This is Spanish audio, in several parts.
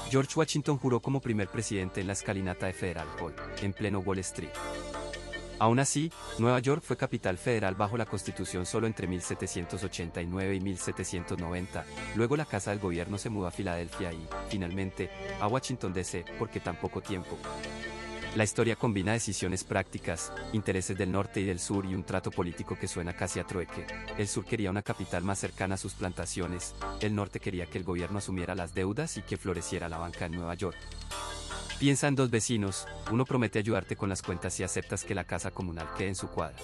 George Washington juró como primer presidente en la escalinata de Federal Hall, en pleno Wall Street. Aún así, Nueva York fue capital federal bajo la Constitución solo entre 1789 y 1790, luego la Casa del Gobierno se mudó a Filadelfia y, finalmente, a Washington D.C., porque tan poco tiempo. La historia combina decisiones prácticas, intereses del norte y del sur y un trato político que suena casi a trueque. El sur quería una capital más cercana a sus plantaciones, el norte quería que el gobierno asumiera las deudas y que floreciera la banca en Nueva York. Piensa en dos vecinos, uno promete ayudarte con las cuentas si aceptas que la casa comunal quede en su cuadra.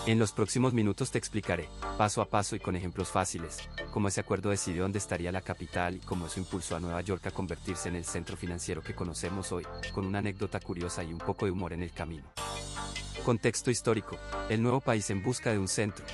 En los próximos minutos te explicaré, paso a paso y con ejemplos fáciles, cómo ese acuerdo decidió dónde estaría la capital y cómo eso impulsó a Nueva York a convertirse en el centro financiero que conocemos hoy, con una anécdota curiosa y un poco de humor en el camino. Contexto histórico: el nuevo país en busca de un centro.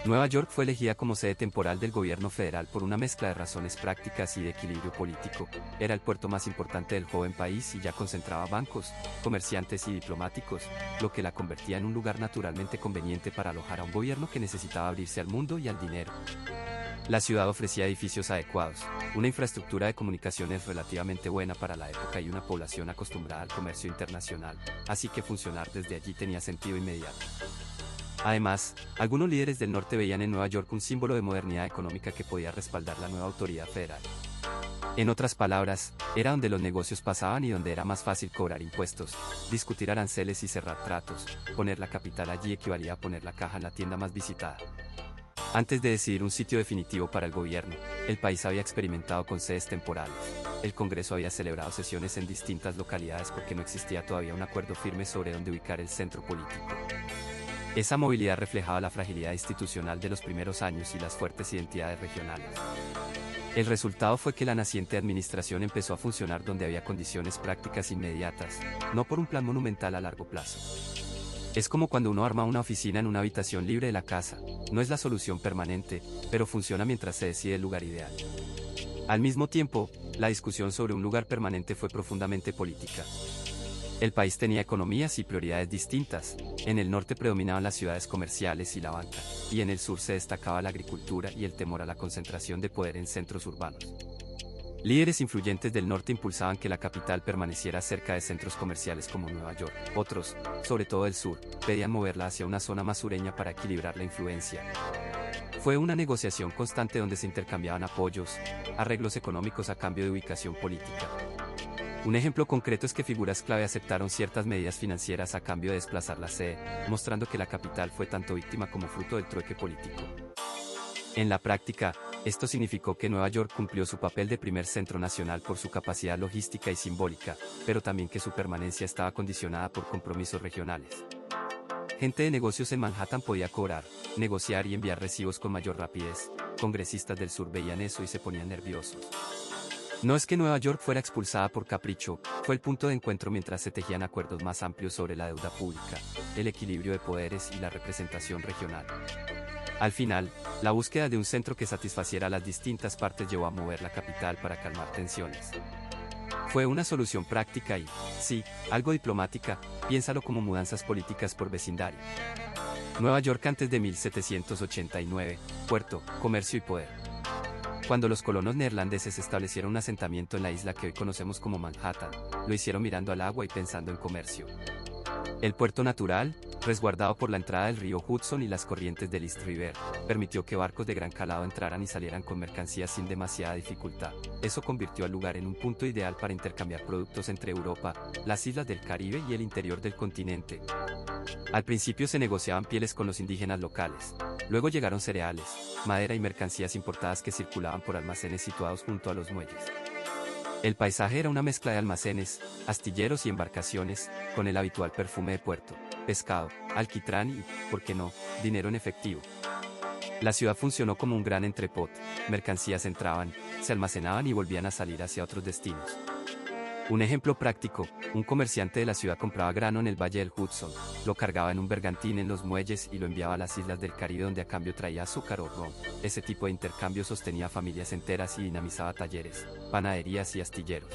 Nueva York fue elegida como sede temporal del gobierno federal por una mezcla de razones prácticas y de equilibrio político. Era el puerto más importante del joven país y ya concentraba bancos, comerciantes y diplomáticos, lo que la convertía en un lugar naturalmente conveniente para alojar a un gobierno que necesitaba abrirse al mundo y al dinero. La ciudad ofrecía edificios adecuados, una infraestructura de comunicaciones relativamente buena para la época y una población acostumbrada al comercio internacional, así que funcionar desde allí tenía sentido inmediato. Además, algunos líderes del norte veían en Nueva York un símbolo de modernidad económica que podía respaldar la nueva autoridad federal. En otras palabras, era donde los negocios pasaban y donde era más fácil cobrar impuestos, discutir aranceles y cerrar tratos. Poner la capital allí equivalía a poner la caja en la tienda más visitada. Antes de decidir un sitio definitivo para el gobierno, el país había experimentado con sedes temporales. El Congreso había celebrado sesiones en distintas localidades porque no existía todavía un acuerdo firme sobre dónde ubicar el centro político. Esa movilidad reflejaba la fragilidad institucional de los primeros años y las fuertes identidades regionales. El resultado fue que la naciente administración empezó a funcionar donde había condiciones prácticas inmediatas, no por un plan monumental a largo plazo. Es como cuando uno arma una oficina en una habitación libre de la casa, no es la solución permanente, pero funciona mientras se decide el lugar ideal. Al mismo tiempo, la discusión sobre un lugar permanente fue profundamente política. El país tenía economías y prioridades distintas. En el norte predominaban las ciudades comerciales y la banca, y en el sur se destacaba la agricultura y el temor a la concentración de poder en centros urbanos. Líderes influyentes del norte impulsaban que la capital permaneciera cerca de centros comerciales como Nueva York. Otros, sobre todo del sur, pedían moverla hacia una zona más sureña para equilibrar la influencia. Fue una negociación constante donde se intercambiaban apoyos, arreglos económicos a cambio de ubicación política. Un ejemplo concreto es que figuras clave aceptaron ciertas medidas financieras a cambio de desplazar la sede, mostrando que la capital fue tanto víctima como fruto del trueque político. En la práctica, esto significó que Nueva York cumplió su papel de primer centro nacional por su capacidad logística y simbólica, pero también que su permanencia estaba condicionada por compromisos regionales. Gente de negocios en Manhattan podía cobrar, negociar y enviar recibos con mayor rapidez. Congresistas del sur veían eso y se ponían nerviosos. No es que Nueva York fuera expulsada por capricho, fue el punto de encuentro mientras se tejían acuerdos más amplios sobre la deuda pública, el equilibrio de poderes y la representación regional. Al final, la búsqueda de un centro que satisfaciera a las distintas partes llevó a mover la capital para calmar tensiones. Fue una solución práctica y, sí, algo diplomática, piénsalo como mudanzas políticas por vecindario. Nueva York antes de 1789, puerto, comercio y poder. Cuando los colonos neerlandeses establecieron un asentamiento en la isla que hoy conocemos como Manhattan, lo hicieron mirando al agua y pensando en comercio. El puerto natural, resguardado por la entrada del río Hudson y las corrientes del East River, permitió que barcos de gran calado entraran y salieran con mercancías sin demasiada dificultad. Eso convirtió al lugar en un punto ideal para intercambiar productos entre Europa, las islas del Caribe y el interior del continente. Al principio se negociaban pieles con los indígenas locales. Luego llegaron cereales, madera y mercancías importadas que circulaban por almacenes situados junto a los muelles. El paisaje era una mezcla de almacenes, astilleros y embarcaciones, con el habitual perfume de puerto, pescado, alquitrán y, ¿por qué no?, dinero en efectivo. La ciudad funcionó como un gran entrepot, mercancías entraban, se almacenaban y volvían a salir hacia otros destinos. Un ejemplo práctico, un comerciante de la ciudad compraba grano en el valle del Hudson, lo cargaba en un bergantín en los muelles y lo enviaba a las islas del Caribe donde a cambio traía azúcar o ron. Ese tipo de intercambio sostenía familias enteras y dinamizaba talleres, panaderías y astilleros.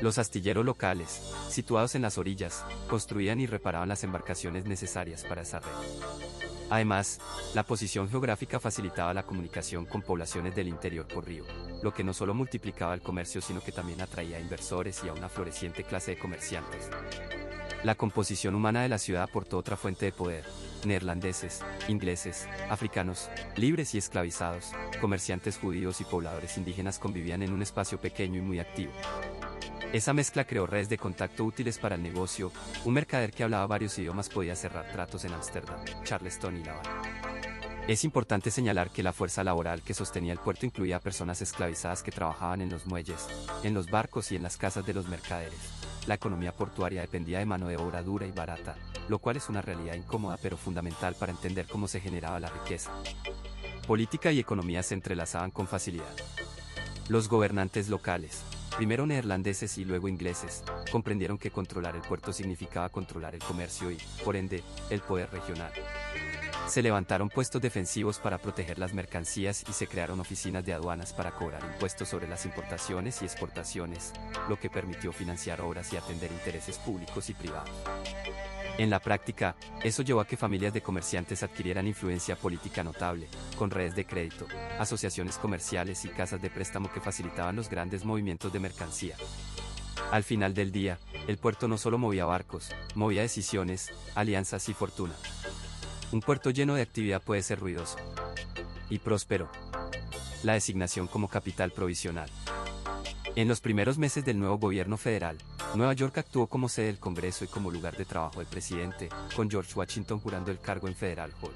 Los astilleros locales, situados en las orillas, construían y reparaban las embarcaciones necesarias para esa red. Además, la posición geográfica facilitaba la comunicación con poblaciones del interior por río. lo que no solo multiplicaba el comercio sino que también atraía a inversores y a una floreciente clase de comerciantes. La composición humana de la ciudad aportó otra fuente de poder. Neerlandeses, ingleses, africanos, libres y esclavizados, comerciantes judíos y pobladores indígenas convivían en un espacio pequeño y muy activo. Esa mezcla creó redes de contacto útiles para el negocio. Un mercader que hablaba varios idiomas podía cerrar tratos en Ámsterdam, Charleston y La Habana. Es importante señalar que la fuerza laboral que sostenía el puerto incluía a personas esclavizadas que trabajaban en los muelles, en los barcos y en las casas de los mercaderes. La economía portuaria dependía de mano de obra dura y barata, lo cual es una realidad incómoda pero fundamental para entender cómo se generaba la riqueza. Política y economía se entrelazaban con facilidad. Los gobernantes locales, primero neerlandeses y luego ingleses, comprendieron que controlar el puerto significaba controlar el comercio y, por ende, el poder regional. Se levantaron puestos defensivos para proteger las mercancías y se crearon oficinas de aduanas para cobrar impuestos sobre las importaciones y exportaciones, lo que permitió financiar obras y atender intereses públicos y privados. En la práctica, eso llevó a que familias de comerciantes adquirieran influencia política notable, con redes de crédito, asociaciones comerciales y casas de préstamo que facilitaban los grandes movimientos de mercancía. Al final del día, el puerto no solo movía barcos, movía decisiones, alianzas y fortuna. Un puerto lleno de actividad puede ser ruidoso y próspero. La designación como capital provisional. En los primeros meses del nuevo gobierno federal, Nueva York actuó como sede del Congreso y como lugar de trabajo del presidente, con George Washington jurando el cargo en Federal Hall.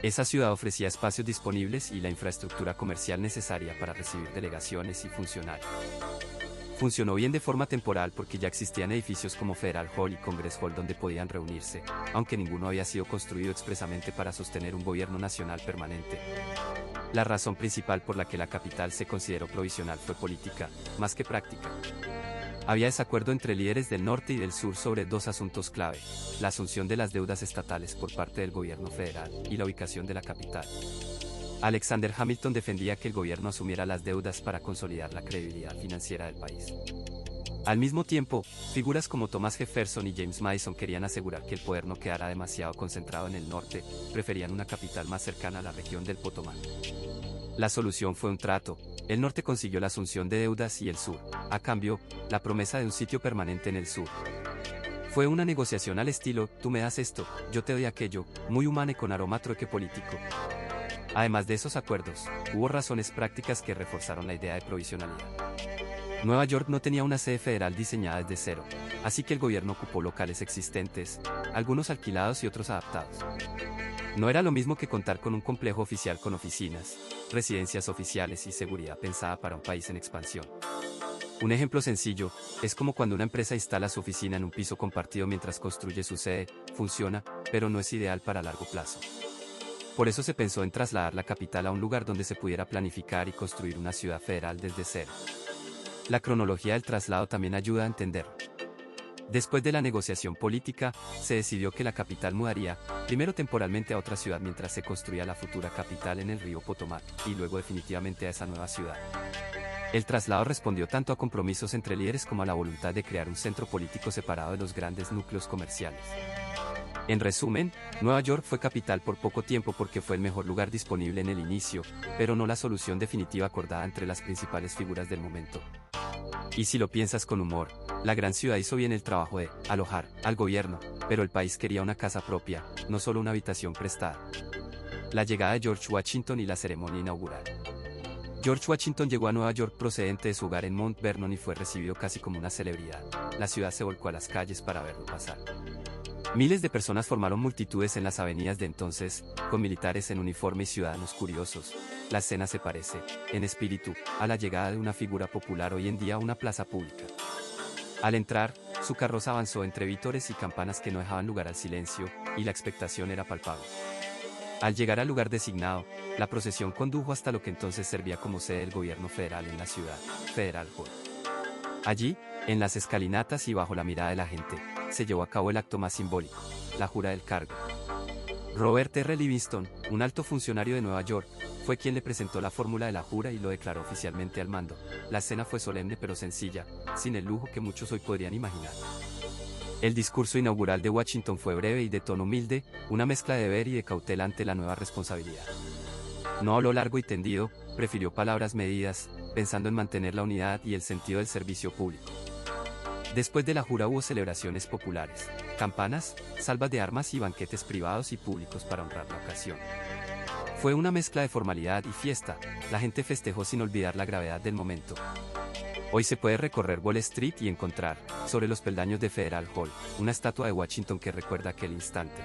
Esa ciudad ofrecía espacios disponibles y la infraestructura comercial necesaria para recibir delegaciones y funcionarios. Funcionó bien de forma temporal porque ya existían edificios como Federal Hall y Congress Hall donde podían reunirse, aunque ninguno había sido construido expresamente para sostener un gobierno nacional permanente. La razón principal por la que la capital se consideró provisional fue política, más que práctica. Había desacuerdo entre líderes del norte y del sur sobre dos asuntos clave: la asunción de las deudas estatales por parte del gobierno federal y la ubicación de la capital. Alexander Hamilton defendía que el gobierno asumiera las deudas para consolidar la credibilidad financiera del país. Al mismo tiempo, figuras como Thomas Jefferson y James Madison querían asegurar que el poder no quedara demasiado concentrado en el norte, preferían una capital más cercana a la región del Potomac. La solución fue un trato. El norte consiguió la asunción de deudas y el sur, a cambio, la promesa de un sitio permanente en el sur. Fue una negociación al estilo, tú me das esto, yo te doy aquello, muy humana y con aroma trueque político. Además de esos acuerdos, hubo razones prácticas que reforzaron la idea de provisionalidad. Nueva York no tenía una sede federal diseñada desde cero, así que el gobierno ocupó locales existentes, algunos alquilados y otros adaptados. No era lo mismo que contar con un complejo oficial con oficinas, residencias oficiales y seguridad pensada para un país en expansión. Un ejemplo sencillo, es como cuando una empresa instala su oficina en un piso compartido mientras construye su sede, funciona, pero no es ideal para largo plazo. Por eso se pensó en trasladar la capital a un lugar donde se pudiera planificar y construir una ciudad federal desde cero. La cronología del traslado también ayuda a entenderlo. Después de la negociación política, se decidió que la capital mudaría, primero temporalmente a otra ciudad mientras se construía la futura capital en el río Potomac, y luego definitivamente a esa nueva ciudad. El traslado respondió tanto a compromisos entre líderes como a la voluntad de crear un centro político separado de los grandes núcleos comerciales. En resumen, Nueva York fue capital por poco tiempo porque fue el mejor lugar disponible en el inicio, pero no la solución definitiva acordada entre las principales figuras del momento. Y si lo piensas con humor, la gran ciudad hizo bien el trabajo de alojar al gobierno, pero el país quería una casa propia, no solo una habitación prestada. La llegada de George Washington y la ceremonia inaugural. George Washington llegó a Nueva York procedente de su hogar en Mount Vernon y fue recibido casi como una celebridad. La ciudad se volcó a las calles para verlo pasar. Miles de personas formaron multitudes en las avenidas de entonces, con militares en uniforme y ciudadanos curiosos. La escena se parece, en espíritu, a la llegada de una figura popular hoy en día a una plaza pública. Al entrar, su carroza avanzó entre vítores y campanas que no dejaban lugar al silencio, y la expectación era palpable. Al llegar al lugar designado, la procesión condujo hasta lo que entonces servía como sede del gobierno federal en la ciudad, Federal Hall. Allí, en las escalinatas y bajo la mirada de la gente, se llevó a cabo el acto más simbólico, la jura del cargo. Robert R. Livingston, un alto funcionario de Nueva York, fue quien le presentó la fórmula de la jura y lo declaró oficialmente al mando. La escena fue solemne pero sencilla, sin el lujo que muchos hoy podrían imaginar. El discurso inaugural de Washington fue breve y de tono humilde, una mezcla de deber y de cautela ante la nueva responsabilidad. No habló largo y tendido, prefirió palabras medidas, pensando en mantener la unidad y el sentido del servicio público. Después de la jura hubo celebraciones populares, campanas, salvas de armas y banquetes privados y públicos para honrar la ocasión. Fue una mezcla de formalidad y fiesta, la gente festejó sin olvidar la gravedad del momento. Hoy se puede recorrer Wall Street y encontrar, sobre los peldaños de Federal Hall, una estatua de Washington que recuerda aquel instante.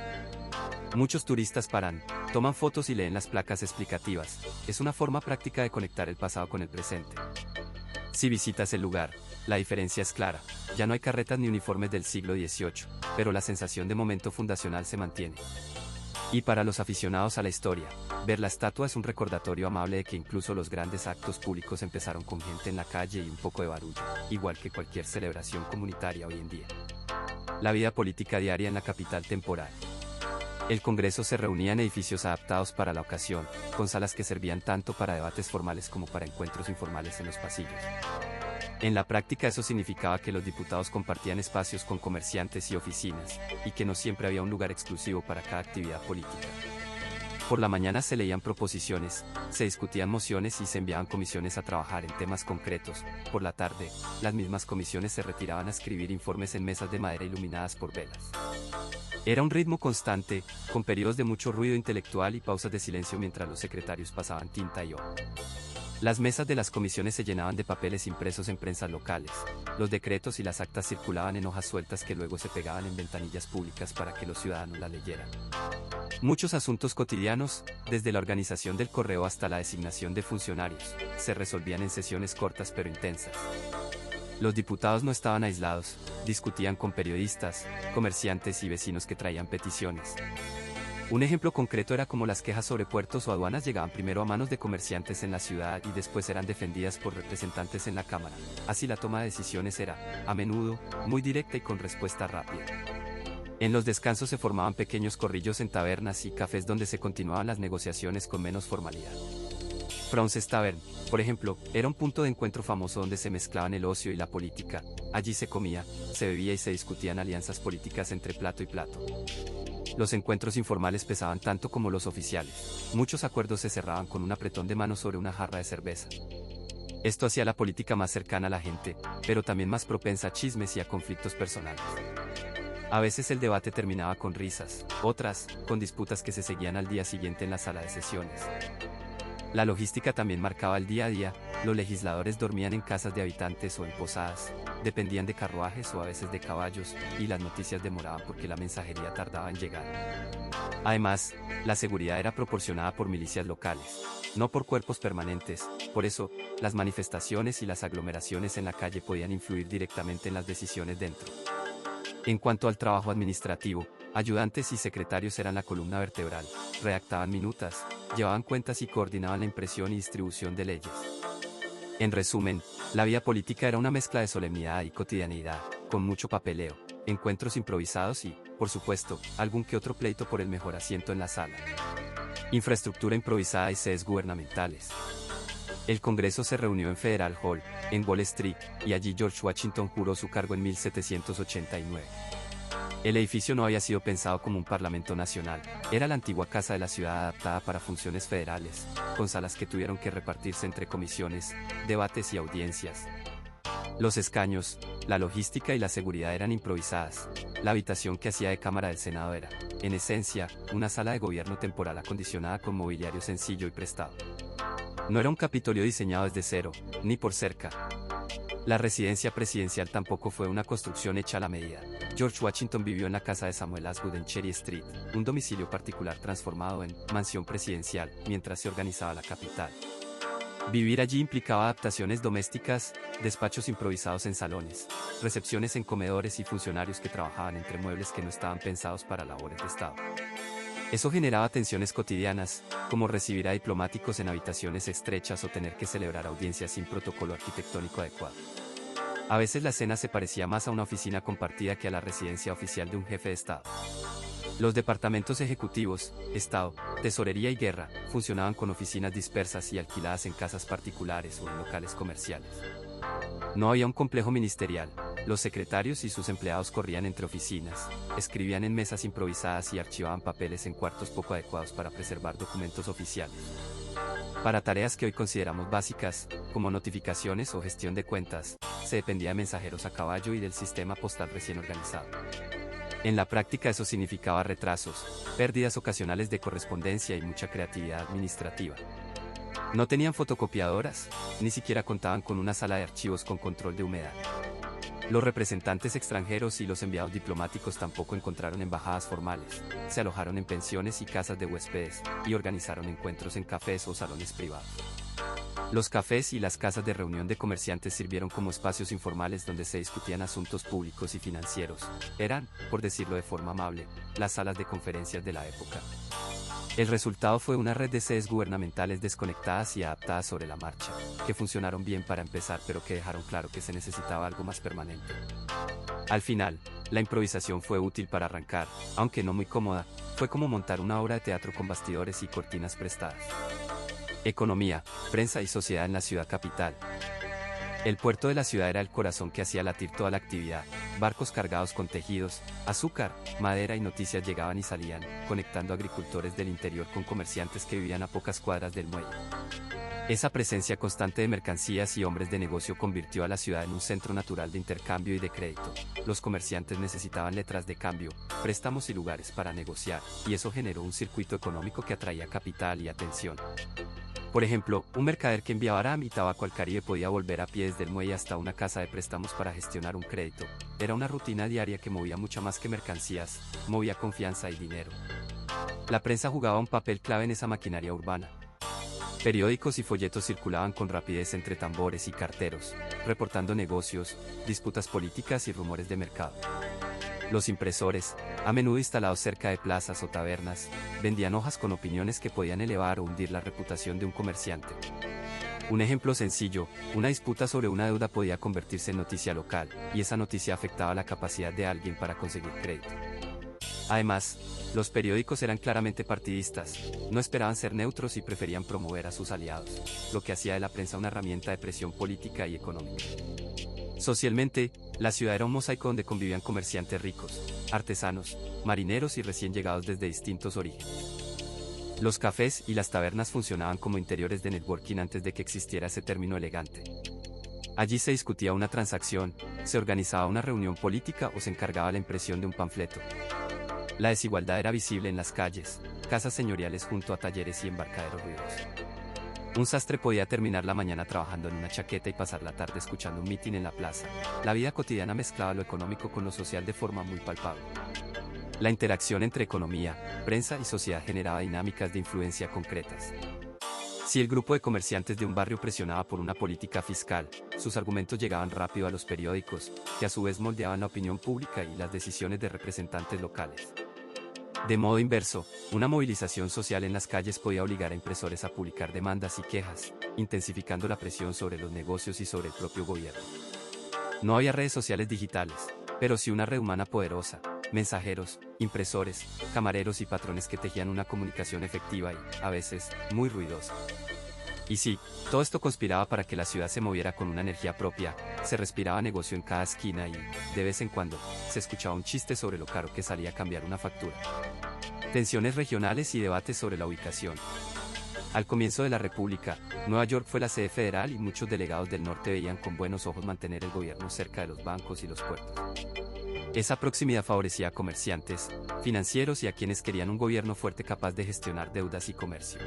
Muchos turistas paran, toman fotos y leen las placas explicativas. Es una forma práctica de conectar el pasado con el presente. Si visitas el lugar, la diferencia es clara. Ya no hay carretas ni uniformes del siglo XVIII, pero la sensación de momento fundacional se mantiene. Y para los aficionados a la historia, ver la estatua es un recordatorio amable de que incluso los grandes actos públicos empezaron con gente en la calle y un poco de barullo, igual que cualquier celebración comunitaria hoy en día. La vida política diaria en la capital temporal. El Congreso se reunía en edificios adaptados para la ocasión, con salas que servían tanto para debates formales como para encuentros informales en los pasillos. En la práctica eso significaba que los diputados compartían espacios con comerciantes y oficinas, y que no siempre había un lugar exclusivo para cada actividad política. Por la mañana se leían proposiciones, se discutían mociones y se enviaban comisiones a trabajar en temas concretos. Por la tarde, las mismas comisiones se retiraban a escribir informes en mesas de madera iluminadas por velas. Era un ritmo constante, con periodos de mucho ruido intelectual y pausas de silencio mientras los secretarios pasaban tinta y hoja. Las mesas de las comisiones se llenaban de papeles impresos en prensas locales, los decretos y las actas circulaban en hojas sueltas que luego se pegaban en ventanillas públicas para que los ciudadanos las leyeran. Muchos asuntos cotidianos, desde la organización del correo hasta la designación de funcionarios, se resolvían en sesiones cortas pero intensas. Los diputados no estaban aislados, discutían con periodistas, comerciantes y vecinos que traían peticiones. Un ejemplo concreto era cómo las quejas sobre puertos o aduanas llegaban primero a manos de comerciantes en la ciudad y después eran defendidas por representantes en la Cámara. Así la toma de decisiones era, a menudo, muy directa y con respuesta rápida. En los descansos se formaban pequeños corrillos en tabernas y cafés donde se continuaban las negociaciones con menos formalidad. Frances Tavern, por ejemplo, era un punto de encuentro famoso donde se mezclaban el ocio y la política. Allí se comía, se bebía y se discutían alianzas políticas entre plato y plato. Los encuentros informales pesaban tanto como los oficiales. Muchos acuerdos se cerraban con un apretón de manos sobre una jarra de cerveza. Esto hacía la política más cercana a la gente, pero también más propensa a chismes y a conflictos personales. A veces el debate terminaba con risas, otras, con disputas que se seguían al día siguiente en la sala de sesiones. La logística también marcaba el día a día, los legisladores dormían en casas de habitantes o en posadas, dependían de carruajes o a veces de caballos, y las noticias demoraban porque la mensajería tardaba en llegar. Además, la seguridad era proporcionada por milicias locales, no por cuerpos permanentes, por eso, las manifestaciones y las aglomeraciones en la calle podían influir directamente en las decisiones dentro. En cuanto al trabajo administrativo, ayudantes y secretarios eran la columna vertebral, redactaban minutas, llevaban cuentas y coordinaban la impresión y distribución de leyes. En resumen, la vida política era una mezcla de solemnidad y cotidianidad, con mucho papeleo, encuentros improvisados y, por supuesto, algún que otro pleito por el mejor asiento en la sala. Infraestructura improvisada y sedes gubernamentales. El Congreso se reunió en Federal Hall, en Wall Street, y allí George Washington juró su cargo en 1789. El edificio no había sido pensado como un parlamento nacional, era la antigua casa de la ciudad adaptada para funciones federales, con salas que tuvieron que repartirse entre comisiones, debates y audiencias. Los escaños, la logística y la seguridad eran improvisadas. La habitación que hacía de Cámara del Senado era, en esencia, una sala de gobierno temporal acondicionada con mobiliario sencillo y prestado. No era un Capitolio diseñado desde cero, ni por cerca. La residencia presidencial tampoco fue una construcción hecha a la medida. George Washington vivió en la casa de Samuel Asgood en Cherry Street, un domicilio particular transformado en mansión presidencial, mientras se organizaba la capital. Vivir allí implicaba adaptaciones domésticas, despachos improvisados en salones, recepciones en comedores y funcionarios que trabajaban entre muebles que no estaban pensados para labores de Estado. Eso generaba tensiones cotidianas, como recibir a diplomáticos en habitaciones estrechas o tener que celebrar audiencias sin protocolo arquitectónico adecuado. A veces la escena se parecía más a una oficina compartida que a la residencia oficial de un jefe de Estado. Los departamentos ejecutivos, Estado, Tesorería y Guerra, funcionaban con oficinas dispersas y alquiladas en casas particulares o en locales comerciales. No había un complejo ministerial, los secretarios y sus empleados corrían entre oficinas, escribían en mesas improvisadas y archivaban papeles en cuartos poco adecuados para preservar documentos oficiales. Para tareas que hoy consideramos básicas, como notificaciones o gestión de cuentas, se dependía de mensajeros a caballo y del sistema postal recién organizado. En la práctica eso significaba retrasos, pérdidas ocasionales de correspondencia y mucha creatividad administrativa. No tenían fotocopiadoras, ni siquiera contaban con una sala de archivos con control de humedad. Los representantes extranjeros y los enviados diplomáticos tampoco encontraron embajadas formales, se alojaron en pensiones y casas de huéspedes, y organizaron encuentros en cafés o salones privados. Los cafés y las casas de reunión de comerciantes sirvieron como espacios informales donde se discutían asuntos públicos y financieros. Eran, por decirlo de forma amable, las salas de conferencias de la época. El resultado fue una red de sedes gubernamentales desconectadas y adaptadas sobre la marcha, que funcionaron bien para empezar pero que dejaron claro que se necesitaba algo más permanente. Al final, la improvisación fue útil para arrancar, aunque no muy cómoda, fue como montar una obra de teatro con bastidores y cortinas prestadas. Economía, prensa y sociedad en la ciudad capital. El puerto de la ciudad era el corazón que hacía latir toda la actividad. Barcos cargados con tejidos, azúcar, madera y noticias llegaban y salían, conectando agricultores del interior con comerciantes que vivían a pocas cuadras del muelle. Esa presencia constante de mercancías y hombres de negocio convirtió a la ciudad en un centro natural de intercambio y de crédito. Los comerciantes necesitaban letras de cambio, préstamos y lugares para negociar, y eso generó un circuito económico que atraía capital y atención. Por ejemplo, un mercader que enviaba aram y tabaco al Caribe podía volver a pie desde el muelle hasta una casa de préstamos para gestionar un crédito. Era una rutina diaria que movía mucho más que mercancías, movía confianza y dinero. La prensa jugaba un papel clave en esa maquinaria urbana. Periódicos y folletos circulaban con rapidez entre tambores y carteros, reportando negocios, disputas políticas y rumores de mercado. Los impresores, a menudo instalados cerca de plazas o tabernas, vendían hojas con opiniones que podían elevar o hundir la reputación de un comerciante. Un ejemplo sencillo, una disputa sobre una deuda podía convertirse en noticia local, y esa noticia afectaba la capacidad de alguien para conseguir crédito. Además, los periódicos eran claramente partidistas, no esperaban ser neutros y preferían promover a sus aliados, lo que hacía de la prensa una herramienta de presión política y económica. Socialmente, la ciudad era un mosaico donde convivían comerciantes ricos, artesanos, marineros y recién llegados desde distintos orígenes. Los cafés y las tabernas funcionaban como interiores de networking antes de que existiera ese término elegante. Allí se discutía una transacción, se organizaba una reunión política o se encargaba la impresión de un panfleto. La desigualdad era visible en las calles, casas señoriales junto a talleres y embarcaderos ruidosos. Un sastre podía terminar la mañana trabajando en una chaqueta y pasar la tarde escuchando un mitin en la plaza. La vida cotidiana mezclaba lo económico con lo social de forma muy palpable. La interacción entre economía, prensa y sociedad generaba dinámicas de influencia concretas. Si el grupo de comerciantes de un barrio presionaba por una política fiscal, sus argumentos llegaban rápido a los periódicos, que a su vez moldeaban la opinión pública y las decisiones de representantes locales. De modo inverso, una movilización social en las calles podía obligar a impresores a publicar demandas y quejas, intensificando la presión sobre los negocios y sobre el propio gobierno. No había redes sociales digitales, pero sí una red humana poderosa, mensajeros, impresores, camareros y patrones que tejían una comunicación efectiva y, a veces, muy ruidosa. Y sí, todo esto conspiraba para que la ciudad se moviera con una energía propia, se respiraba negocio en cada esquina y, de vez en cuando, se escuchaba un chiste sobre lo caro que salía a cambiar una factura. Tensiones regionales y debates sobre la ubicación. Al comienzo de la República, Nueva York fue la sede federal y muchos delegados del norte veían con buenos ojos mantener el gobierno cerca de los bancos y los puertos. Esa proximidad favorecía a comerciantes, financieros y a quienes querían un gobierno fuerte capaz de gestionar deudas y comercio.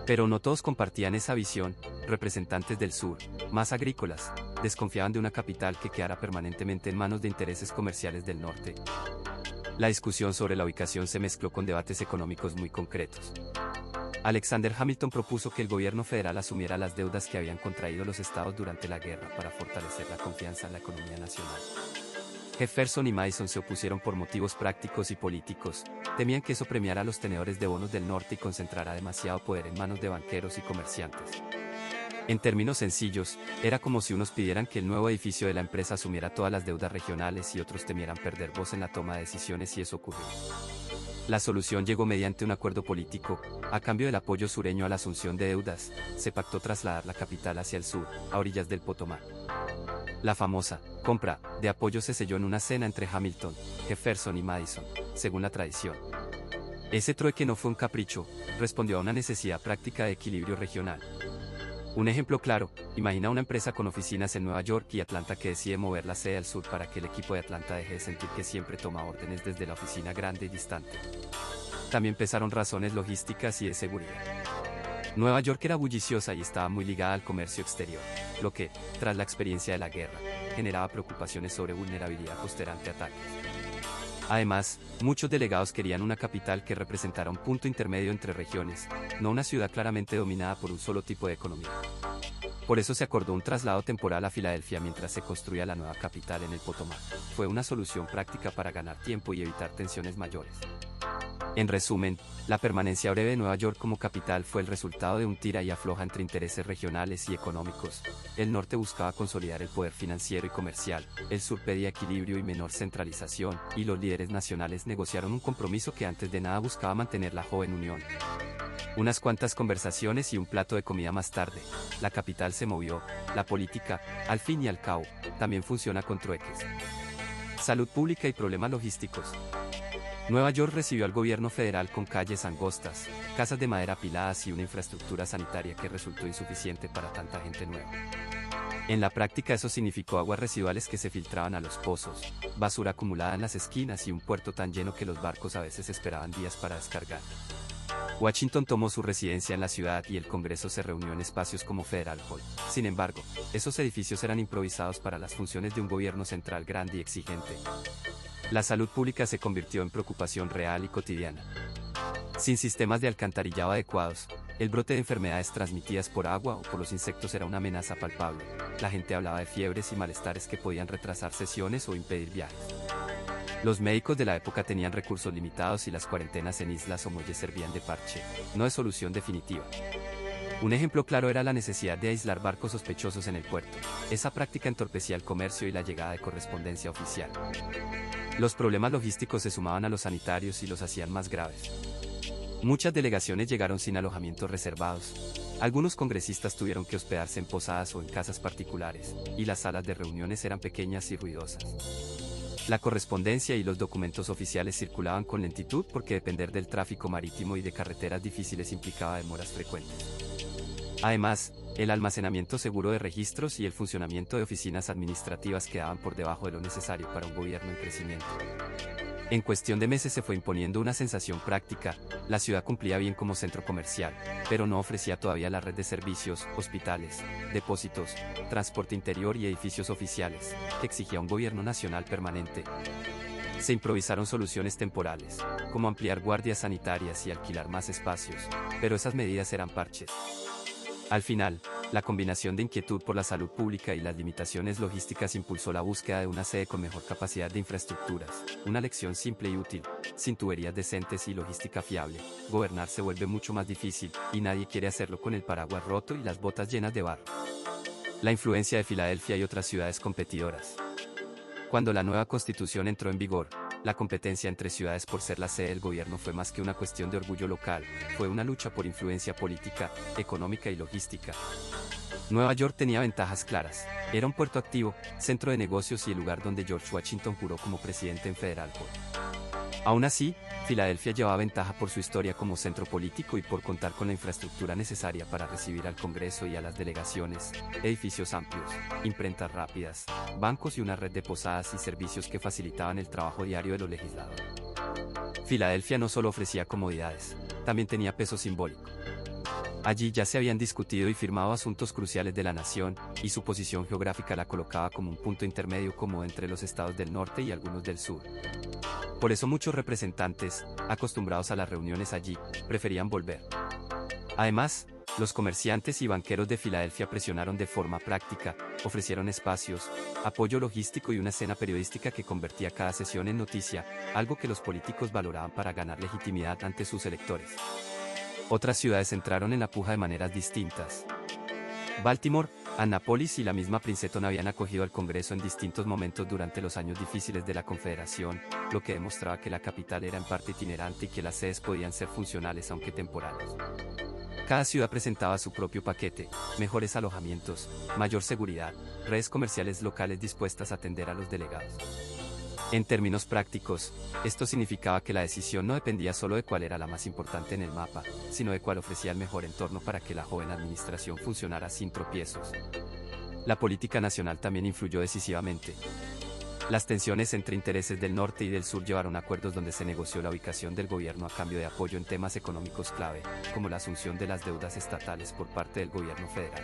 Pero no todos compartían esa visión. Representantes del sur, más agrícolas, desconfiaban de una capital que quedara permanentemente en manos de intereses comerciales del norte. La discusión sobre la ubicación se mezcló con debates económicos muy concretos. Alexander Hamilton propuso que el gobierno federal asumiera las deudas que habían contraído los estados durante la guerra para fortalecer la confianza en la economía nacional. Jefferson y Madison se opusieron por motivos prácticos y políticos, temían que eso premiara a los tenedores de bonos del norte y concentrara demasiado poder en manos de banqueros y comerciantes. En términos sencillos, era como si unos pidieran que el nuevo edificio de la empresa asumiera todas las deudas regionales y otros temieran perder voz en la toma de decisiones y eso ocurrió. La solución llegó mediante un acuerdo político, a cambio del apoyo sureño a la asunción de deudas, se pactó trasladar la capital hacia el sur, a orillas del Potomac. La famosa compra de apoyo se selló en una cena entre Hamilton, Jefferson y Madison, según la tradición. Ese trueque no fue un capricho, respondió a una necesidad práctica de equilibrio regional. Un ejemplo claro, imagina una empresa con oficinas en Nueva York y Atlanta que decide mover la sede al sur para que el equipo de Atlanta deje de sentir que siempre toma órdenes desde la oficina grande y distante. También pesaron razones logísticas y de seguridad. Nueva York era bulliciosa y estaba muy ligada al comercio exterior, lo que, tras la experiencia de la guerra, generaba preocupaciones sobre vulnerabilidad costera ante ataques. Además, muchos delegados querían una capital que representara un punto intermedio entre regiones, no una ciudad claramente dominada por un solo tipo de economía. Por eso se acordó un traslado temporal a Filadelfia mientras se construía la nueva capital en el Potomac. Fue una solución práctica para ganar tiempo y evitar tensiones mayores. En resumen, la permanencia breve de Nueva York como capital fue el resultado de un tira y afloja entre intereses regionales y económicos. El norte buscaba consolidar el poder financiero y comercial, el sur pedía equilibrio y menor centralización, y los líderes nacionales negociaron un compromiso que antes de nada buscaba mantener la joven unión. Unas cuantas conversaciones y un plato de comida más tarde, la capital se movió. La política, al fin y al cabo, también funciona con trueques. Salud pública y problemas logísticos. Nueva York recibió al gobierno federal con calles angostas, casas de madera apiladas y una infraestructura sanitaria que resultó insuficiente para tanta gente nueva. En la práctica eso significó aguas residuales que se filtraban a los pozos, basura acumulada en las esquinas y un puerto tan lleno que los barcos a veces esperaban días para descargar. Washington tomó su residencia en la ciudad y el Congreso se reunió en espacios como Federal Hall. Sin embargo, esos edificios eran improvisados para las funciones de un gobierno central grande y exigente. La salud pública se convirtió en preocupación real y cotidiana. Sin sistemas de alcantarillado adecuados, el brote de enfermedades transmitidas por agua o por los insectos era una amenaza palpable. La gente hablaba de fiebres y malestares que podían retrasar sesiones o impedir viajes. Los médicos de la época tenían recursos limitados y las cuarentenas en islas o muelles servían de parche, no de solución definitiva. Un ejemplo claro era la necesidad de aislar barcos sospechosos en el puerto. Esa práctica entorpecía el comercio y la llegada de correspondencia oficial. Los problemas logísticos se sumaban a los sanitarios y los hacían más graves. Muchas delegaciones llegaron sin alojamientos reservados. Algunos congresistas tuvieron que hospedarse en posadas o en casas particulares, y las salas de reuniones eran pequeñas y ruidosas. La correspondencia y los documentos oficiales circulaban con lentitud porque depender del tráfico marítimo y de carreteras difíciles implicaba demoras frecuentes. Además, el almacenamiento seguro de registros y el funcionamiento de oficinas administrativas quedaban por debajo de lo necesario para un gobierno en crecimiento. En cuestión de meses se fue imponiendo una sensación práctica: la ciudad cumplía bien como centro comercial, pero no ofrecía todavía la red de servicios, hospitales, depósitos, transporte interior y edificios oficiales, que exigía un gobierno nacional permanente. Se improvisaron soluciones temporales, como ampliar guardias sanitarias y alquilar más espacios, pero esas medidas eran parches. Al final, la combinación de inquietud por la salud pública y las limitaciones logísticas impulsó la búsqueda de una sede con mejor capacidad de infraestructuras. Una lección simple y útil: sin tuberías decentes y logística fiable, gobernar se vuelve mucho más difícil, y nadie quiere hacerlo con el paraguas roto y las botas llenas de barro. La influencia de Filadelfia y otras ciudades competidoras. Cuando la nueva constitución entró en vigor, la competencia entre ciudades por ser la sede del gobierno fue más que una cuestión de orgullo local, fue una lucha por influencia política, económica y logística. Nueva York tenía ventajas claras. Era un puerto activo, centro de negocios y el lugar donde George Washington juró como presidente en Federal Hall. Aún así, Filadelfia llevaba ventaja por su historia como centro político y por contar con la infraestructura necesaria para recibir al Congreso y a las delegaciones: edificios amplios, imprentas rápidas, bancos y una red de posadas y servicios que facilitaban el trabajo diario de los legisladores. Filadelfia no solo ofrecía comodidades, también tenía peso simbólico. Allí ya se habían discutido y firmado asuntos cruciales de la nación, y su posición geográfica la colocaba como un punto intermedio cómodo entre los estados del norte y algunos del sur. Por eso muchos representantes, acostumbrados a las reuniones allí, preferían volver. Además, los comerciantes y banqueros de Filadelfia presionaron de forma práctica, ofrecieron espacios, apoyo logístico y una escena periodística que convertía cada sesión en noticia, algo que los políticos valoraban para ganar legitimidad ante sus electores. Otras ciudades entraron en la puja de maneras distintas. Baltimore, Annapolis y la misma Princeton habían acogido al Congreso en distintos momentos durante los años difíciles de la Confederación, lo que demostraba que la capital era en parte itinerante y que las sedes podían ser funcionales aunque temporales. Cada ciudad presentaba su propio paquete: mejores alojamientos, mayor seguridad, redes comerciales locales dispuestas a atender a los delegados. En términos prácticos, esto significaba que la decisión no dependía solo de cuál era la más importante en el mapa, sino de cuál ofrecía el mejor entorno para que la joven administración funcionara sin tropiezos. La política nacional también influyó decisivamente. Las tensiones entre intereses del norte y del sur llevaron a acuerdos donde se negoció la ubicación del gobierno a cambio de apoyo en temas económicos clave, como la asunción de las deudas estatales por parte del gobierno federal.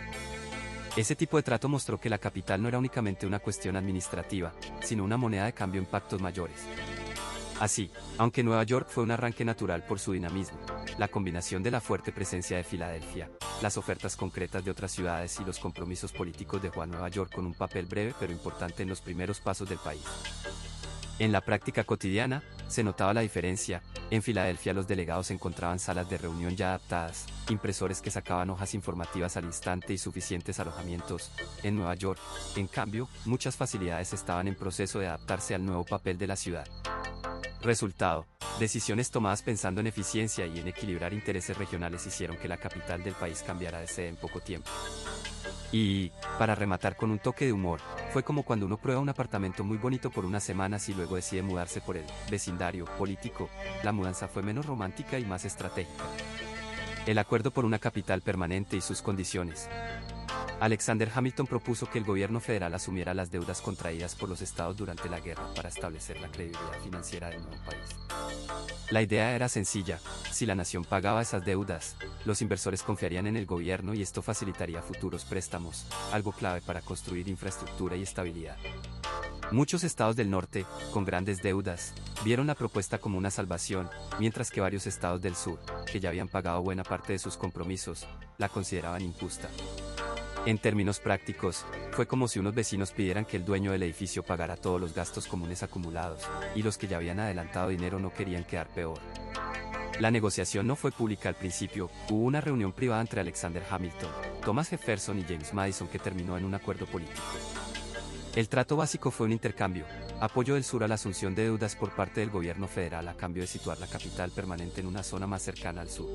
Ese tipo de trato mostró que la capital no era únicamente una cuestión administrativa, sino una moneda de cambio en pactos mayores. Así, aunque Nueva York fue un arranque natural por su dinamismo, la combinación de la fuerte presencia de Filadelfia, las ofertas concretas de otras ciudades y los compromisos políticos dejó a Nueva York con un papel breve pero importante en los primeros pasos del país. En la práctica cotidiana, se notaba la diferencia. En Filadelfia los delegados encontraban salas de reunión ya adaptadas, impresores que sacaban hojas informativas al instante y suficientes alojamientos. En Nueva York, en cambio, muchas facilidades estaban en proceso de adaptarse al nuevo papel de la ciudad. Resultado: decisiones tomadas pensando en eficiencia y en equilibrar intereses regionales hicieron que la capital del país cambiara de sede en poco tiempo. Y, para rematar con un toque de humor, fue como cuando uno prueba un apartamento muy bonito por unas semanas y luego decide mudarse por el vecindario político. La mudanza fue menos romántica y más estratégica. El acuerdo por una capital permanente y sus condiciones. Alexander Hamilton propuso que el gobierno federal asumiera las deudas contraídas por los estados durante la guerra para establecer la credibilidad financiera del nuevo país. La idea era sencilla: si la nación pagaba esas deudas, los inversores confiarían en el gobierno y esto facilitaría futuros préstamos, algo clave para construir infraestructura y estabilidad. Muchos estados del norte, con grandes deudas, vieron la propuesta como una salvación, mientras que varios estados del sur, que ya habían pagado buena parte de sus compromisos, la consideraban injusta. En términos prácticos, fue como si unos vecinos pidieran que el dueño del edificio pagara todos los gastos comunes acumulados, y los que ya habían adelantado dinero no querían quedar peor. La negociación no fue pública al principio. Hubo una reunión privada entre Alexander Hamilton, Thomas Jefferson y James Madison que terminó en un acuerdo político. El trato básico fue un intercambio: apoyo del sur a la asunción de deudas por parte del gobierno federal a cambio de situar la capital permanente en una zona más cercana al sur.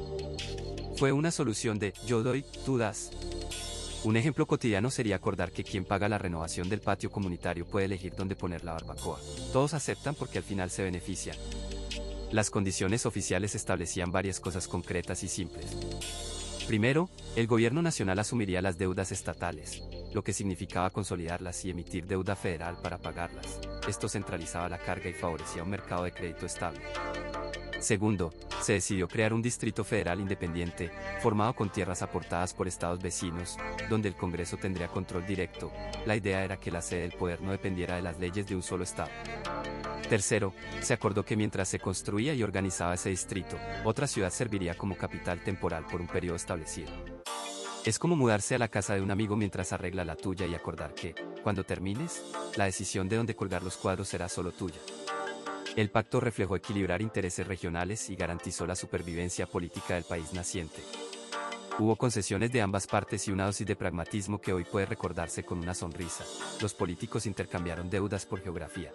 Fue una solución de yo doy, tú das. Un ejemplo cotidiano sería acordar que quien paga la renovación del patio comunitario puede elegir dónde poner la barbacoa. Todos aceptan porque al final se benefician. Las condiciones oficiales establecían varias cosas concretas y simples. Primero, el gobierno nacional asumiría las deudas estatales, lo que significaba consolidarlas y emitir deuda federal para pagarlas. Esto centralizaba la carga y favorecía un mercado de crédito estable. Segundo, se decidió crear un distrito federal independiente, formado con tierras aportadas por estados vecinos, donde el Congreso tendría control directo. La idea era que la sede del poder no dependiera de las leyes de un solo estado. Tercero, se acordó que mientras se construía y organizaba ese distrito, otra ciudad serviría como capital temporal por un periodo establecido. Es como mudarse a la casa de un amigo mientras arregla la tuya y acordar que, cuando termines, la decisión de dónde colgar los cuadros será solo tuya. El pacto reflejó equilibrar intereses regionales y garantizó la supervivencia política del país naciente. Hubo concesiones de ambas partes y una dosis de pragmatismo que hoy puede recordarse con una sonrisa. Los políticos intercambiaron deudas por geografía.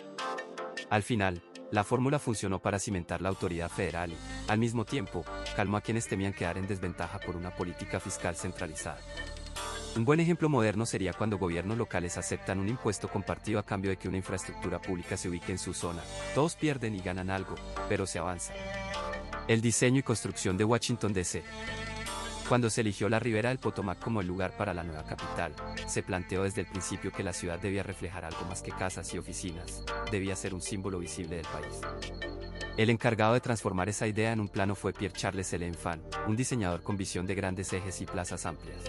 Al final, la fórmula funcionó para cimentar la autoridad federal y, al mismo tiempo, calmó a quienes temían quedar en desventaja por una política fiscal centralizada. Un buen ejemplo moderno sería cuando gobiernos locales aceptan un impuesto compartido a cambio de que una infraestructura pública se ubique en su zona. Todos pierden y ganan algo, pero se avanza. El diseño y construcción de Washington, D.C. Cuando se eligió la ribera del Potomac como el lugar para la nueva capital, se planteó desde el principio que la ciudad debía reflejar algo más que casas y oficinas, debía ser un símbolo visible del país. El encargado de transformar esa idea en un plano fue Pierre Charles L'Enfant, un diseñador con visión de grandes ejes y plazas amplias.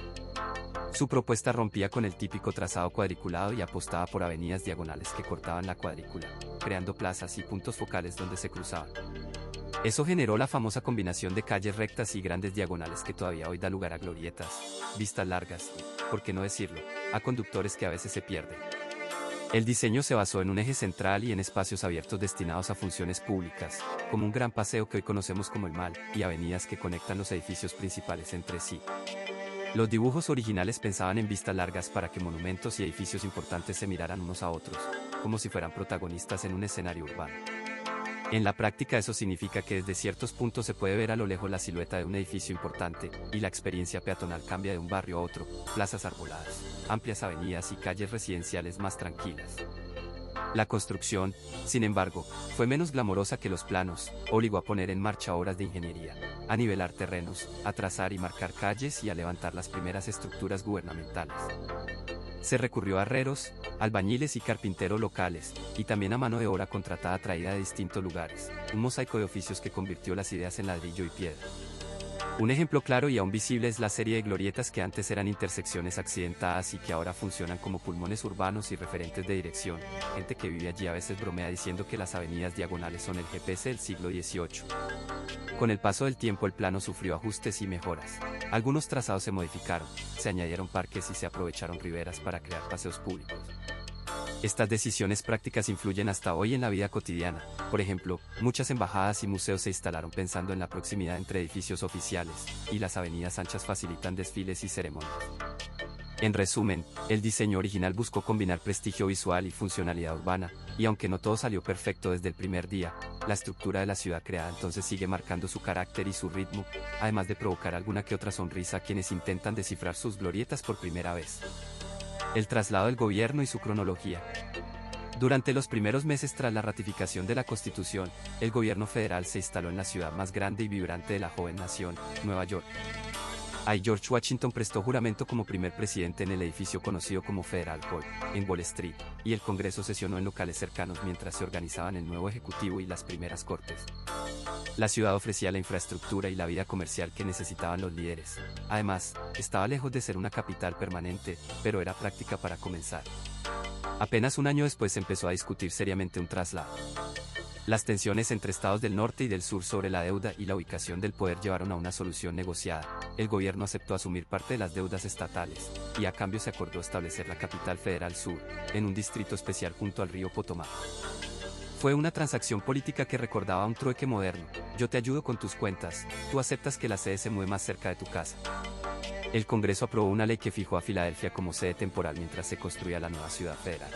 Su propuesta rompía con el típico trazado cuadriculado y apostaba por avenidas diagonales que cortaban la cuadrícula, creando plazas y puntos focales donde se cruzaban. Eso generó la famosa combinación de calles rectas y grandes diagonales que todavía hoy da lugar a glorietas, vistas largas y, por qué no decirlo, a conductores que a veces se pierden. El diseño se basó en un eje central y en espacios abiertos destinados a funciones públicas, como un gran paseo que hoy conocemos como el Mall, y avenidas que conectan los edificios principales entre sí. Los dibujos originales pensaban en vistas largas para que monumentos y edificios importantes se miraran unos a otros, como si fueran protagonistas en un escenario urbano. En la práctica eso significa que desde ciertos puntos se puede ver a lo lejos la silueta de un edificio importante, y la experiencia peatonal cambia de un barrio a otro: plazas arboladas, amplias avenidas y calles residenciales más tranquilas. La construcción, sin embargo, fue menos glamorosa que los planos, obligó a poner en marcha obras de ingeniería, a nivelar terrenos, a trazar y marcar calles y a levantar las primeras estructuras gubernamentales. Se recurrió a herreros, albañiles y carpinteros locales, y también a mano de obra contratada traída de distintos lugares, un mosaico de oficios que convirtió las ideas en ladrillo y piedra. Un ejemplo claro y aún visible es la serie de glorietas que antes eran intersecciones accidentadas y que ahora funcionan como pulmones urbanos y referentes de dirección. Gente que vive allí a veces bromea diciendo que las avenidas diagonales son el GPS del siglo XVIII. Con el paso del tiempo el plano sufrió ajustes y mejoras. Algunos trazados se modificaron, se añadieron parques y se aprovecharon riberas para crear paseos públicos. Estas decisiones prácticas influyen hasta hoy en la vida cotidiana. Por ejemplo, muchas embajadas y museos se instalaron pensando en la proximidad entre edificios oficiales, y las avenidas anchas facilitan desfiles y ceremonias. En resumen, el diseño original buscó combinar prestigio visual y funcionalidad urbana, y aunque no todo salió perfecto desde el primer día, la estructura de la ciudad creada entonces sigue marcando su carácter y su ritmo, además de provocar alguna que otra sonrisa a quienes intentan descifrar sus glorietas por primera vez. El traslado del gobierno y su cronología. Durante los primeros meses tras la ratificación de la Constitución, el gobierno federal se instaló en la ciudad más grande y vibrante de la joven nación, Nueva York. Ahí George Washington prestó juramento como primer presidente en el edificio conocido como Federal Hall, en Wall Street, y el Congreso sesionó en locales cercanos mientras se organizaban el nuevo Ejecutivo y las primeras cortes. La ciudad ofrecía la infraestructura y la vida comercial que necesitaban los líderes. Además, estaba lejos de ser una capital permanente, pero era práctica para comenzar. Apenas un año después se empezó a discutir seriamente un traslado. Las tensiones entre estados del norte y del sur sobre la deuda y la ubicación del poder llevaron a una solución negociada. El gobierno aceptó asumir parte de las deudas estatales, y a cambio se acordó establecer la capital federal sur, en un distrito especial junto al río Potomac. Fue una transacción política que recordaba un trueque moderno. Yo te ayudo con tus cuentas, tú aceptas que la sede se mueve más cerca de tu casa. El Congreso aprobó una ley que fijó a Filadelfia como sede temporal mientras se construía la nueva ciudad federal.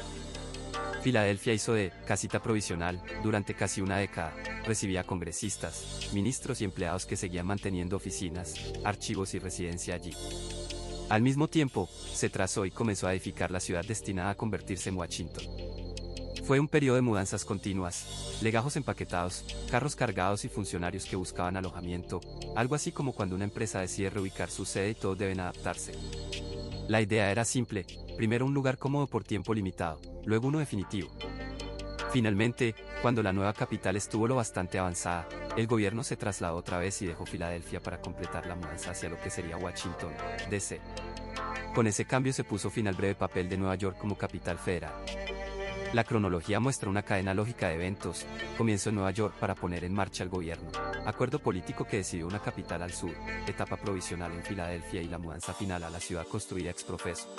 Filadelfia hizo de casita provisional durante casi una década. Recibía congresistas, ministros y empleados que seguían manteniendo oficinas, archivos y residencia allí. Al mismo tiempo, se trazó y comenzó a edificar la ciudad destinada a convertirse en Washington. Fue un periodo de mudanzas continuas, legajos empaquetados, carros cargados y funcionarios que buscaban alojamiento, algo así como cuando una empresa decide reubicar su sede y todos deben adaptarse. La idea era simple, primero un lugar cómodo por tiempo limitado, luego uno definitivo. Finalmente, cuando la nueva capital estuvo lo bastante avanzada, el gobierno se trasladó otra vez y dejó Filadelfia para completar la mudanza hacia lo que sería Washington, D.C. Con ese cambio se puso fin al breve papel de Nueva York como capital federal. La cronología muestra una cadena lógica de eventos: comienzo en Nueva York para poner en marcha el gobierno, acuerdo político que decidió una capital al sur, etapa provisional en Filadelfia y la mudanza final a la ciudad construida ex profeso.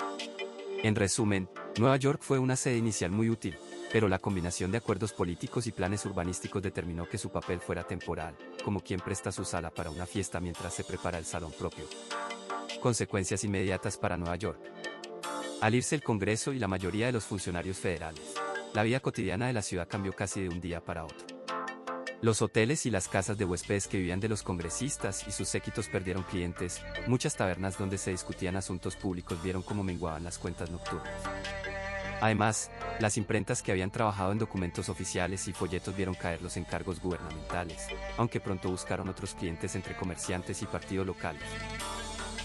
En resumen, Nueva York fue una sede inicial muy útil, pero la combinación de acuerdos políticos y planes urbanísticos determinó que su papel fuera temporal, como quien presta su sala para una fiesta mientras se prepara el salón propio. Consecuencias inmediatas para Nueva York. Al irse el Congreso y la mayoría de los funcionarios federales, la vida cotidiana de la ciudad cambió casi de un día para otro. Los hoteles y las casas de huéspedes que vivían de los congresistas y sus séquitos perdieron clientes, muchas tabernas donde se discutían asuntos públicos vieron cómo menguaban las cuentas nocturnas. Además, las imprentas que habían trabajado en documentos oficiales y folletos vieron caer los encargos gubernamentales, aunque pronto buscaron otros clientes entre comerciantes y partidos locales.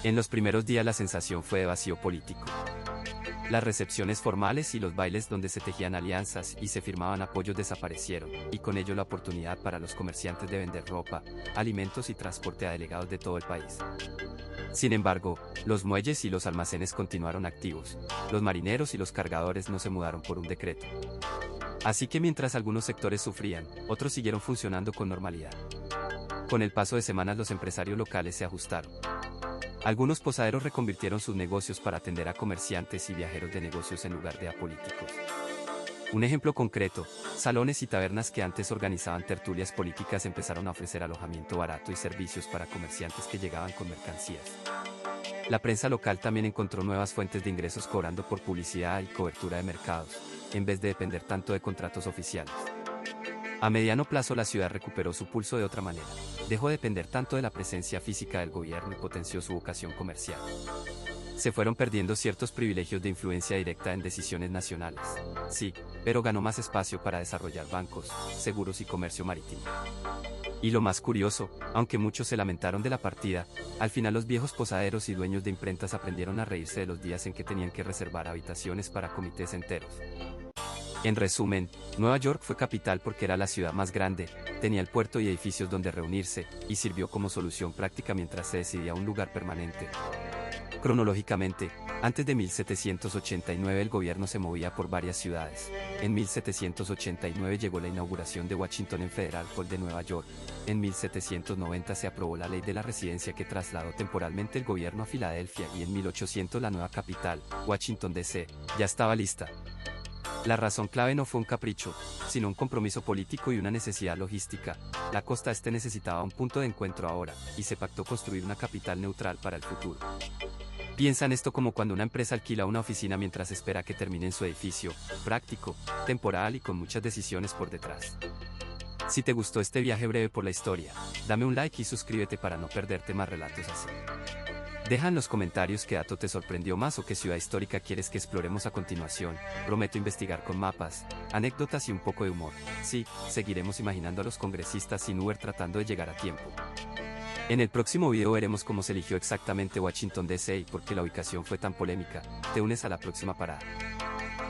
En los primeros días la sensación fue de vacío político. Las recepciones formales y los bailes donde se tejían alianzas y se firmaban apoyos desaparecieron, y con ello la oportunidad para los comerciantes de vender ropa, alimentos y transporte a delegados de todo el país. Sin embargo, los muelles y los almacenes continuaron activos, los marineros y los cargadores no se mudaron por un decreto. Así que mientras algunos sectores sufrían, otros siguieron funcionando con normalidad. Con el paso de semanas los empresarios locales se ajustaron. Algunos posaderos reconvirtieron sus negocios para atender a comerciantes y viajeros de negocios en lugar de a políticos. Un ejemplo concreto: salones y tabernas que antes organizaban tertulias políticas empezaron a ofrecer alojamiento barato y servicios para comerciantes que llegaban con mercancías. La prensa local también encontró nuevas fuentes de ingresos cobrando por publicidad y cobertura de mercados, en vez de depender tanto de contratos oficiales. A mediano plazo la ciudad recuperó su pulso de otra manera, dejó de depender tanto de la presencia física del gobierno y potenció su vocación comercial. Se fueron perdiendo ciertos privilegios de influencia directa en decisiones nacionales. Sí, pero ganó más espacio para desarrollar bancos, seguros y comercio marítimo. Y lo más curioso, aunque muchos se lamentaron de la partida, al final los viejos posaderos y dueños de imprentas aprendieron a reírse de los días en que tenían que reservar habitaciones para comités enteros. En resumen, Nueva York fue capital porque era la ciudad más grande, tenía el puerto y edificios donde reunirse, y sirvió como solución práctica mientras se decidía un lugar permanente. Cronológicamente, antes de 1789 el gobierno se movía por varias ciudades. En 1789 llegó la inauguración de Washington en Federal Hall de Nueva York. En 1790 se aprobó la ley de la residencia que trasladó temporalmente el gobierno a Filadelfia y en 1800 la nueva capital, Washington D.C., ya estaba lista. La razón clave no fue un capricho, sino un compromiso político y una necesidad logística. La costa este necesitaba un punto de encuentro ahora, y se pactó construir una capital neutral para el futuro. Piensa en esto como cuando una empresa alquila una oficina mientras espera que termine en su edificio, práctico, temporal y con muchas decisiones por detrás. Si te gustó este viaje breve por la historia, dame un like y suscríbete para no perderte más relatos así. Deja en los comentarios qué dato te sorprendió más o qué ciudad histórica quieres que exploremos a continuación. Prometo investigar con mapas, anécdotas y un poco de humor. Sí, seguiremos imaginando a los congresistas sin Uber tratando de llegar a tiempo. En el próximo video veremos cómo se eligió exactamente Washington D.C. y por qué la ubicación fue tan polémica. Te unes a la próxima parada.